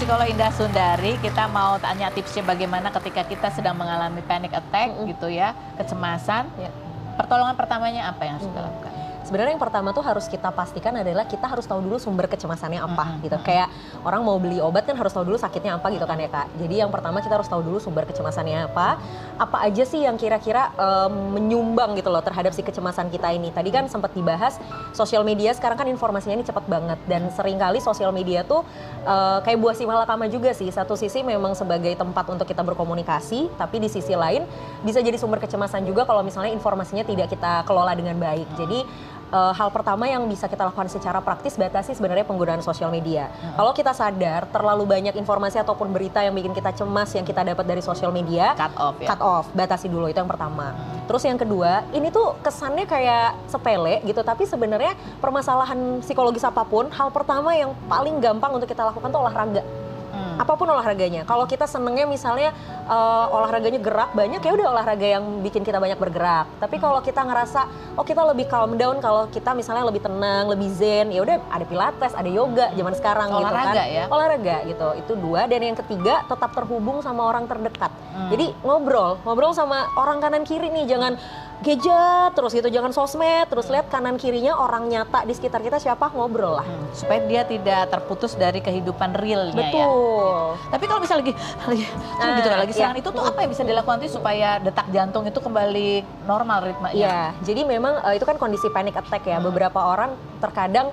psikolog Indah Sundari. Kita mau tanya tipsnya bagaimana ketika kita sedang mengalami panic attack gitu ya, kecemasan. Pertolongan pertamanya apa yang harus kita lakukan? Sebenarnya yang pertama tuh harus kita pastikan adalah kita harus tahu dulu sumber kecemasannya apa gitu. Kayak orang mau beli obat kan harus tahu dulu sakitnya apa gitu kan ya Kak. Jadi yang pertama kita harus tahu dulu sumber kecemasannya apa aja sih yang kira-kira menyumbang gitu loh terhadap si kecemasan kita ini. Tadi kan sempat dibahas sosial media sekarang kan informasinya ini cepat banget dan seringkali sosial media tuh kayak buah si malakama juga sih. Satu sisi memang sebagai tempat untuk kita berkomunikasi, tapi di sisi lain bisa jadi sumber kecemasan juga kalau misalnya informasinya tidak kita kelola dengan baik. Jadi hal pertama yang bisa kita lakukan secara praktis batasi sebenarnya penggunaan sosial media. Kalau kita sadar terlalu banyak informasi ataupun berita yang bikin kita cemas yang kita dapat dari sosial media, Cut off ya? Cut off, batasi dulu, itu yang pertama. Terus yang kedua, ini tuh kesannya kayak sepele gitu, tapi sebenarnya permasalahan psikologis apapun, hal pertama yang paling gampang untuk kita lakukan tuh olahraga. Apapun olahraganya. Kalau kita senengnya misalnya olahraganya gerak banyak, ya udah olahraga yang bikin kita banyak bergerak. Tapi kalau kita ngerasa oh kita lebih calm down, kalau kita misalnya lebih tenang, lebih zen, ya udah ada pilates, ada yoga zaman sekarang gitu kan. Olahraga ya? Olahraga gitu. Itu dua. Dan yang ketiga tetap terhubung sama orang terdekat. Jadi ngobrol sama orang kanan kiri nih, jangan gadget terus gitu, jangan sosmed, terus lihat kanan kirinya orang nyata di sekitar kita siapa, ngobrol lah. Supaya dia tidak terputus dari kehidupan realnya ya. Betul. Tapi kalau misalnya lagi serangan itu tuh apa yang bisa dilakukan tuh supaya detak jantung itu kembali normal ritmenya? Iya, jadi memang itu kan kondisi panic attack ya. Beberapa orang terkadang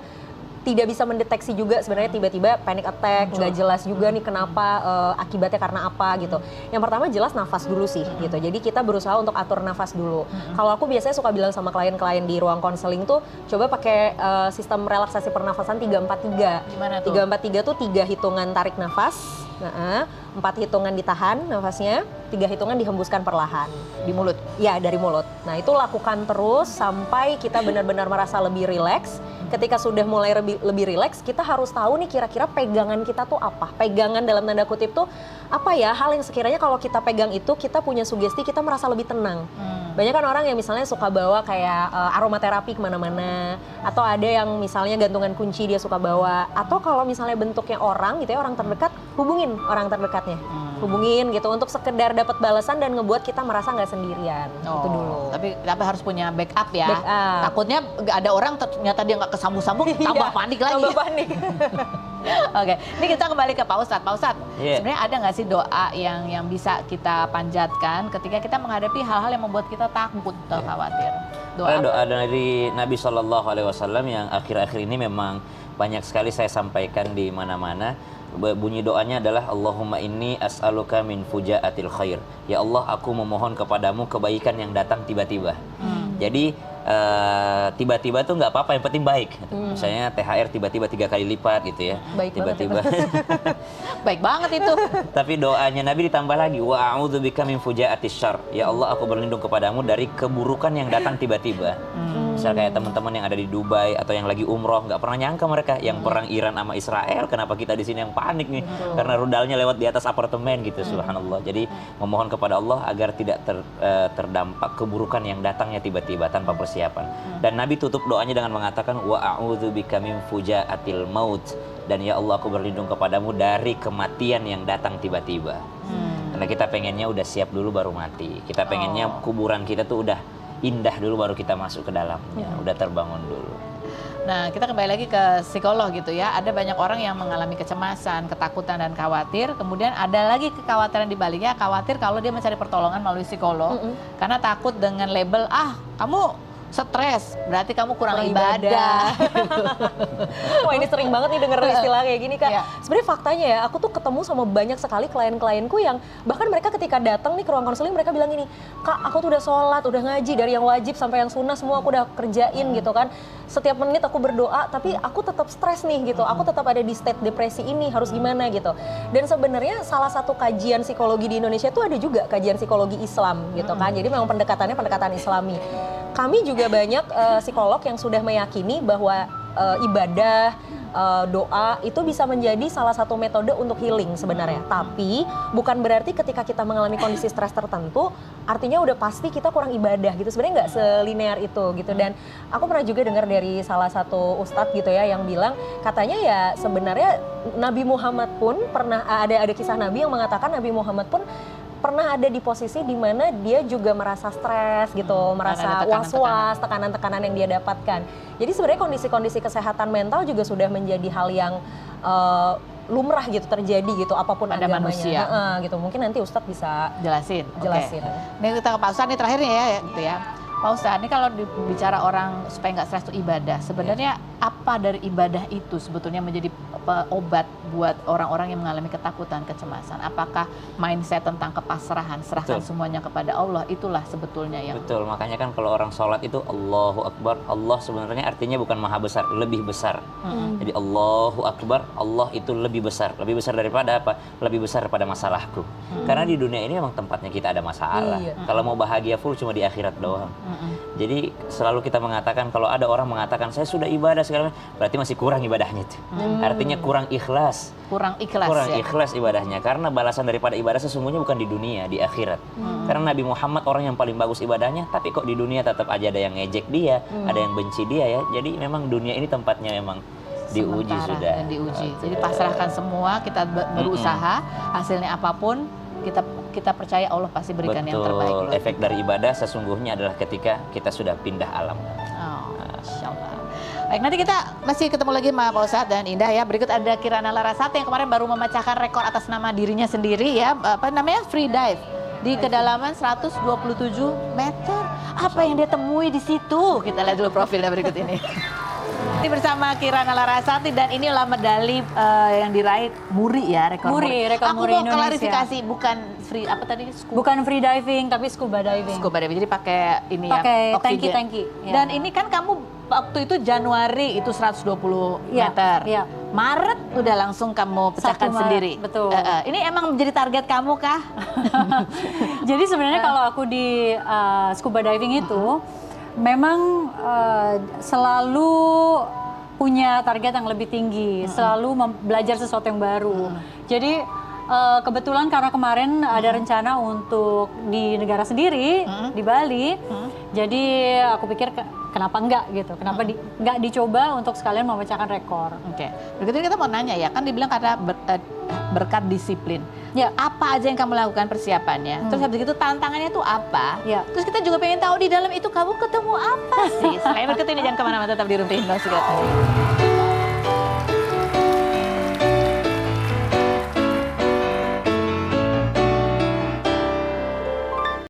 tidak bisa mendeteksi juga sebenarnya tiba-tiba panic attack, nggak jelas juga nih kenapa, akibatnya karena apa gitu. Yang pertama jelas nafas dulu sih gitu. Jadi kita berusaha untuk atur nafas dulu. Kalau aku biasanya suka bilang sama klien-klien di ruang konseling tuh coba pakai sistem relaksasi pernafasan 3-4-3. Gimana tuh? 3-4-3 tuh 3 hitungan tarik nafas, 4 hitungan ditahan nafasnya, 3 hitungan dihembuskan perlahan. Di mulut? Ya, dari mulut. Nah, itu lakukan terus sampai kita benar-benar merasa lebih rileks. Ketika sudah mulai lebih rileks, kita harus tahu nih kira-kira pegangan kita tuh apa. Pegangan dalam tanda kutip tuh apa ya, hal yang sekiranya kalau kita pegang itu kita punya sugesti, kita merasa lebih tenang. Banyak kan orang yang misalnya suka bawa kayak aromaterapi kemana-mana, atau ada yang misalnya gantungan kunci dia suka bawa, atau kalau misalnya bentuknya orang gitu ya, orang terdekat, hubungin orang terdekatnya. Hubungin gitu untuk sekedar dapat balasan dan ngebuat kita merasa nggak sendirian. Itu dulu. Tapi harus punya backup ya. Backup. Takutnya ada orang ternyata dia nggak kesambung-sambung, tambah panik lagi. Tambah panik. Oke, ini kita kembali ke Pak Ustadz. Pak Ustadz, Yeah. sebenarnya ada nggak sih doa yang bisa kita panjatkan ketika kita menghadapi hal-hal yang membuat kita takut atau khawatir? Ada doa dari Nabi SAW yang akhir-akhir ini memang banyak sekali saya sampaikan di mana-mana. Bunyi doanya adalah Allahumma inni as'aluka min fujaatil khair. Ya Allah, aku memohon kepadamu kebaikan yang datang tiba-tiba. Jadi tiba-tiba tuh nggak apa-apa, yang penting baik. Misalnya THR tiba-tiba 3 kali lipat gitu ya. Baik tiba-tiba. Baik banget itu. Tapi doanya Nabi ditambah lagi, wa a'udzubika min fujaatis syarr. Ya Allah, aku berlindung kepadamu dari keburukan yang datang tiba-tiba. Misal kayak teman-teman yang ada di Dubai atau yang lagi umroh, nggak pernah nyangka mereka yang perang Iran sama Israel, kenapa kita di sini yang panik nih? Karena rudalnya lewat di atas apartemen gitu, subhanallah. Jadi memohon kepada Allah agar tidak terdampak keburukan yang datangnya tiba-tiba tanpa persiapan. Dan Nabi tutup doanya dengan mengatakan wa a'udzubika min fujaatil maut. Dan ya Allah, aku berlindung kepadamu dari kematian yang datang tiba-tiba. Karena kita pengennya udah siap dulu baru mati. Kita pengennya kuburan kita tuh udah indah dulu baru kita masuk ke dalamnya, udah terbangun dulu. Nah, kita kembali lagi ke psikolog gitu ya. Ada banyak orang yang mengalami kecemasan, ketakutan, dan khawatir. Kemudian ada lagi kekhawatiran di baliknya, khawatir kalau dia mencari pertolongan melalui psikolog. Karena takut dengan label, kamu stres, berarti kamu kurang ibadah. Wah, ini sering banget nih denger istilah kayak gini Kak. Iya. Sebenarnya faktanya ya, aku tuh ketemu sama banyak sekali klien-klienku yang bahkan mereka ketika datang nih ke ruang konseling mereka bilang gini, Kak, aku tuh udah sholat, udah ngaji, dari yang wajib sampai yang sunnah semua aku udah kerjain gitu kan. Setiap menit aku berdoa, tapi aku tetap stres nih gitu. Aku tetap ada di state depresi ini, harus gimana gitu. Dan sebenarnya salah satu kajian psikologi di Indonesia tuh ada juga kajian psikologi Islam gitu kan. Jadi memang pendekatannya pendekatan Islami. Kami juga banyak psikolog yang sudah meyakini bahwa ibadah, doa itu bisa menjadi salah satu metode untuk healing sebenarnya. Tapi bukan berarti ketika kita mengalami kondisi stres tertentu, artinya udah pasti kita kurang ibadah gitu. Sebenarnya nggak selinear itu gitu. Dan aku pernah juga dengar dari salah satu ustadz gitu ya yang bilang katanya ya sebenarnya Nabi Muhammad pun pernah ada kisah Nabi yang mengatakan Nabi Muhammad pun pernah ada di posisi di mana dia juga merasa stres gitu, merasa was-was, tekanan-tekanan yang dia dapatkan. Jadi sebenarnya kondisi-kondisi kesehatan mental juga sudah menjadi hal yang lumrah gitu terjadi gitu apapun pada agamanya. manusia. Gitu. Mungkin nanti Ustadz bisa jelasin. jelasin. Ini kita ke Pak Ustadz nih terakhir nih ya gitu ya. Pak Ustadz, ini kalau bicara orang supaya nggak stres itu ibadah, sebenarnya apa dari ibadah itu sebetulnya menjadi obat buat orang-orang yang mengalami ketakutan, kecemasan? Apakah mindset tentang kepasrahan, serahkan semuanya kepada Allah, itulah sebetulnya yang... Betul, makanya kan kalau orang sholat itu Allahu Akbar, Allah sebenarnya artinya bukan maha besar, lebih besar. Jadi Allahu Akbar, Allah itu lebih besar daripada apa? Lebih besar daripada masalahku. Karena di dunia ini memang tempatnya kita ada masalah. Kalau mau bahagia full cuma di akhirat doang. Jadi selalu kita mengatakan kalau ada orang mengatakan saya sudah ibadah segala macam, berarti masih kurang ibadahnya itu. Artinya kurang ikhlas. Kurang ikhlas ya? Ikhlas ibadahnya. Karena balasan daripada ibadah sesungguhnya bukan di dunia, di akhirat. Karena Nabi Muhammad orang yang paling bagus ibadahnya, tapi kok di dunia tetap aja ada yang ngejek dia, ada yang benci dia ya. Jadi memang dunia ini tempatnya memang diuji sudah. Dan diuji. Jadi pasrahkan semua, kita berusaha, hasilnya apapun, kita percaya Allah pasti berikan yang terbaik. Betul. Efek dari ibadah sesungguhnya adalah ketika kita sudah pindah alam. Oh, Masya Allah. Baik, nanti kita masih ketemu lagi sama Pak Ustadz dan Indah ya. Berikut ada Kirana Larasati yang kemarin baru memecahkan rekor atas nama dirinya sendiri ya. Apa namanya? Free dive di kedalaman 127 meter. Apa yang dia temui di situ? Kita lihat dulu profilnya berikut ini. Ini bersama Kirana Larasati dan inilah medali yang diraih Muri ya, rekor Muri. Rekor Aku Muri mau Indonesia. klarifikasi, bukan free apa tadi? Bukan free diving tapi scuba diving. Scuba diving, jadi pakai ini Pakai ya, oksigen. tangki-tangki, ya. Dan ini kan kamu waktu itu Januari itu 120 Iya, meter. iya. Maret udah langsung kamu pecahkan 1 Maret, sendiri. betul. Ini emang menjadi target kamu kah? Jadi sebenarnya kalau aku di scuba diving itu memang selalu punya target yang lebih tinggi, selalu belajar sesuatu yang baru. Jadi kebetulan karena kemarin ada rencana untuk di negara sendiri, di Bali, jadi aku pikir kenapa enggak gitu, kenapa enggak dicoba untuk sekalian memecahkan rekor. Oke, berikutnya kita mau nanya ya, kan dibilang karena berkat disiplin. Ya. Apa aja yang kamu lakukan persiapannya? Terus habis itu tantangannya tuh apa? Ya. Terus kita juga pengen tahu di dalam itu kamu ketemu apa sih? Selain berikut ini jangan kemana-mana, tetap di Rumpi Hipnosis.